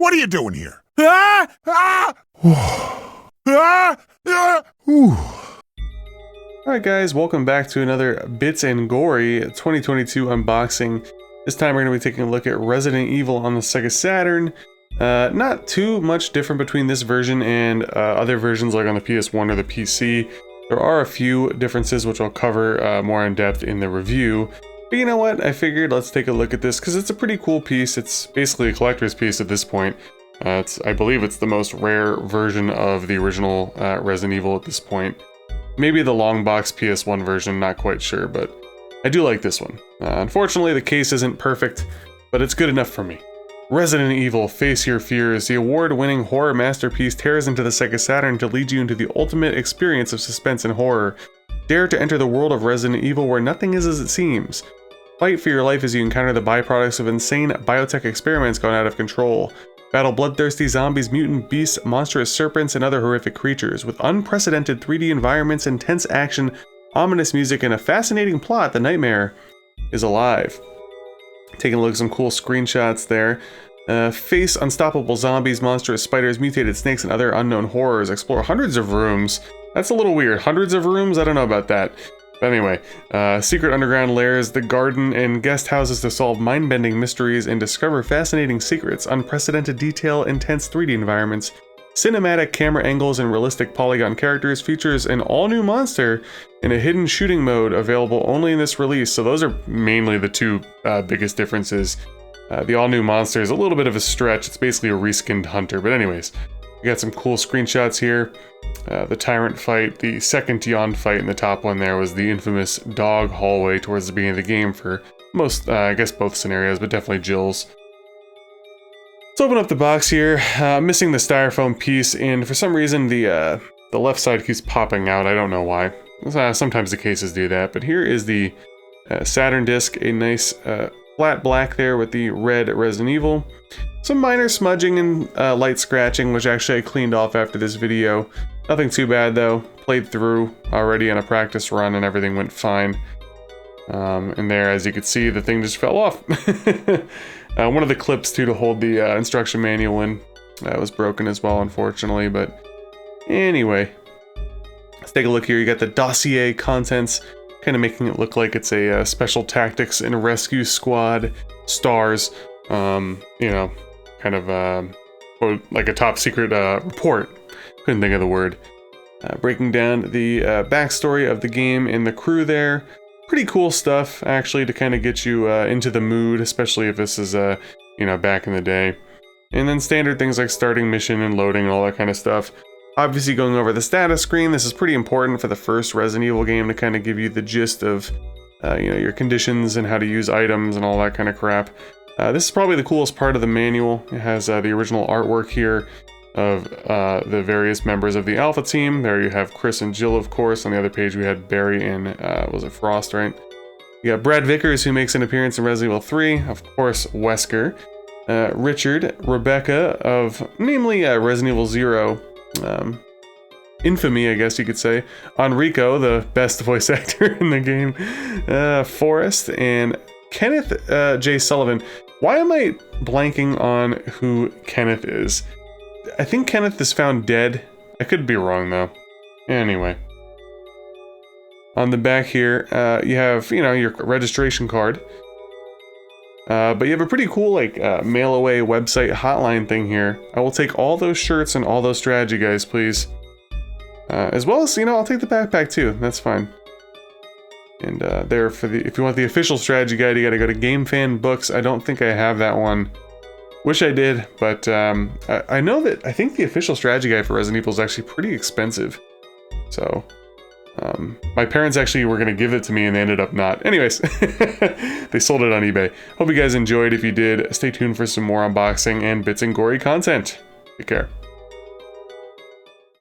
What are you doing here? Ah! Ah! Ah! Ah! Alright guys, welcome back to another Bits and Gory 2022 unboxing. This time we're going to be taking a look at Resident Evil on the Sega Saturn. Not too much different between this version and other versions like on the PS1 or the PC. There are a few differences which I'll cover more in depth in the review. But you know what, I figured let's take a look at this because it's a pretty cool piece. It's basically a collector's piece at this point. I believe it's the most rare version of the original Resident Evil at this point. Maybe the long box PS1 version, not quite sure, but I do like this one. Unfortunately, the case isn't perfect, but it's good enough for me. Resident Evil, Face Your Fears, the award-winning horror masterpiece tears into the Sega Saturn to lead you into the ultimate experience of suspense and horror. Dare to enter the world of Resident Evil where nothing is as it seems. Fight for your life as you encounter the byproducts of insane biotech experiments gone out of control. Battle bloodthirsty zombies, mutant beasts, monstrous serpents, and other horrific creatures. With unprecedented 3D environments, intense action, ominous music, and a fascinating plot, the nightmare is alive. Taking a look at some cool screenshots there. Face unstoppable zombies, monstrous spiders, mutated snakes, and other unknown horrors. Explore hundreds of rooms. That's a little weird. Hundreds of rooms? I don't know about that. But anyway, secret underground lairs, the garden, and guest houses to solve mind-bending mysteries and discover fascinating secrets, unprecedented detail, intense 3D environments, cinematic camera angles, and realistic polygon characters. Features an all-new monster in a hidden shooting mode available only in this release. So those are mainly the two biggest differences. The all-new monster is a little bit of a stretch. It's basically a reskinned hunter. But anyways, we got some cool screenshots here. The Tyrant fight, the second Yawn fight in the top one there was the infamous dog hallway towards the beginning of the game for most, I guess both scenarios, but definitely Jill's. Let's open up the box here. Missing the styrofoam piece, and for some reason the left side keeps popping out. I don't know why. Sometimes the cases do that, but here is the Saturn disc, a nice flat black there with the red Resident Evil. Some minor smudging and light scratching, which actually I cleaned off after this video. Nothing too bad though. Played through already on a practice run and everything went fine. And there, as you could see, the thing just fell off. One of the clips too to hold the instruction manual in was broken as well, unfortunately. But anyway, let's take a look here. You got the dossier contents, kind of making it look like it's a special tactics and rescue squad S.T.A.R.S. You know, kind of like a top secret report. Couldn't think of the word. Breaking down the backstory of the game and the crew there. Pretty cool stuff, actually, to kind of get you into the mood, especially if this is, you know, back in the day. And then standard things like starting mission and loading and all that kind of stuff. Obviously, going over the status screen, this is pretty important for the first Resident Evil game to kind of give you the gist of, you know, your conditions and how to use items and all that kind of crap. This is probably the coolest part of the manual. It has the original artwork here of the various members of the Alpha team. There you have Chris and Jill, of course. On the other page we had Barry and, was it Frost, right? You got Brad Vickers, who makes an appearance in Resident Evil 3. Of course, Wesker. Richard, Rebecca of, namely, Resident Evil 0. Infamy, I guess you could say. Enrico, the best voice actor in the game. Forrest, and Kenneth J. Sullivan. Why am I blanking on who Kenneth is? I think Kenneth is found dead. I could be wrong though. Anyway. On the back here, you have, you know, your registration card. But you have a pretty cool, like, mail away website hotline thing here. I will take all those shirts and all those strategy guys, please. As well as, you know, I'll take the backpack too. That's fine. And there for the, if you want the official strategy guide, you gotta go to Game Fan Books. I don't think I have that one. Wish I did, but I know that I think the official strategy guide for Resident Evil is actually pretty expensive. So, my parents actually were gonna give it to me and they ended up not. Anyways, they sold it on eBay. Hope you guys enjoyed. If you did, stay tuned for some more unboxing and Bits and Gory content. Take care.